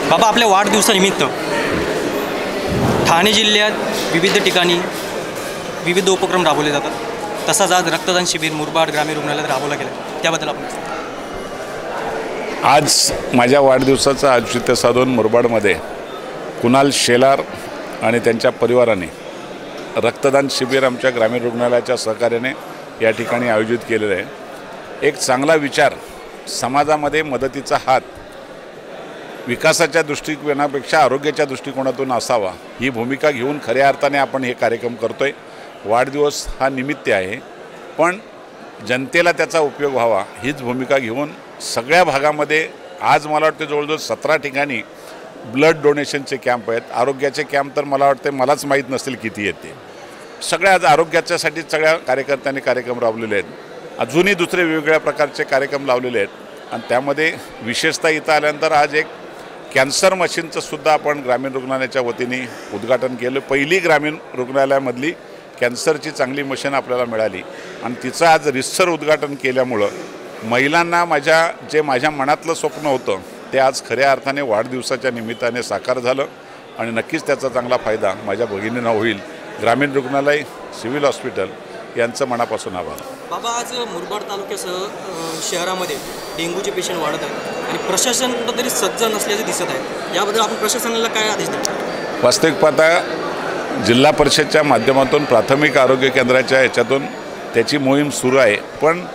बाबा, आपल्या वाढदिवसानिमित्त ठाणे जिल्ह्यात विविध ठिकाणी विविध उपक्रम राबवले जातात। तसाच आज रक्तदान शिबिर मुरबाड ग्रामीण रुग्णालयात राबवला गेला, त्याबद्दल आपण आज माझ्या वाढदिवसाचं औचित्य साधून मुरबाडमध्ये कुणाल शेलार आणि त्यांच्या परिवाराने रक्तदान शिबिर आमच्या ग्रामीण रुग्णालयाच्या सहकार्याने या ठिकाणी आयोजित केलेलं आहे। एक चांगला विचार, समाजामध्ये मदतीचा हात विकासाच्या दृष्टिकोनापेक्षा आरोग्याच्या दृष्टिकोनातून असावा, ही भूमिका घेऊन खऱ्या अर्थाने आपण हे कार्यक्रम करतोय। वाढदिवस हा निमित्त आहे, पण जनतेला त्याचा उपयोग व्हावा हीच भूमिका घेऊन सगळ्या भागामध्ये आज मला वाटतं जवळजवळ 17 ठिकाणी ब्लड डोनेशनचे कॅम्प आहेत। आरोग्याचे कॅम्प तर मला वाटते मलाच माहीत नसतील किती आहेत ते। सगळ्या आज आरोग्याच्यासाठी सगळ्या कार्यकर्त्यांनी कार्यक्रम राबवलेले आहेत। अजूनही दुसरे वेगवेगळ्या प्रकारचे कार्यक्रम लावलेले आहेत आणि त्यामध्ये विशेषतः इथं आल्यानंतर आज एक कॅन्सर मशीनचं सुद्धा आपण ग्रामीण रुग्णालयाच्या वतीने उद्घाटन केलं। पहिली ग्रामीण रुग्णालयामधली कॅन्सरची चांगली मशीन आपल्याला मिळाली आणि तिचं आज रितसर उद्घाटन केल्यामुळं महिलांना माझ्या मनातलं स्वप्न होतं ते आज खऱ्या अर्थाने वाढदिवसाच्या निमित्ताने साकार झालं आणि नक्कीच त्याचा चांगला फायदा माझ्या भगिनींना होईल। ग्रामीण रुग्णालय, सिव्हिल हॉस्पिटल यांचं मनापासून आभार। बाबा, आज मुरबाड तालुक्यासह शहरामध्ये डेंग्यूचे पेशंट वाढत आहेत आणि प्रशासन कुठंतरी सज्ज नसल्याचं दिसत आहे, याबद्दल आपण प्रशासनाला काय आदेश द्याल? वास्तविक पाहता जिल्हा परिषदच्या माध्यमातून प्राथमिक आरोग्य केंद्राच्या ह्याच्यातून त्याची मोहीम सुरू आहे, पण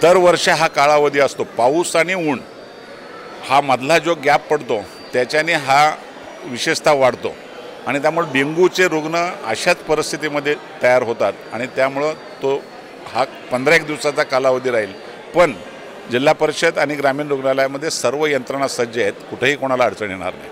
दरवर्षी हा कालावधी असतो। पाऊस आणि ऊन हा मधला जो गॅप पडतो त्याच्याने हा विशेषतः वाढतो आणि त्यामुळे डेंग्यूचे रुग्ण अशाच परिस्थितीमध्ये तयार होतात आणि त्यामुळं हा 15 दिवसाचा कालावधी राहील। पण जिल्हा परिषद आणि ग्रामीण रुग्णालयामध्ये सर्व यंत्रणा सज्ज आहेत, कुठेही कोणाला अडचण येणार नाही।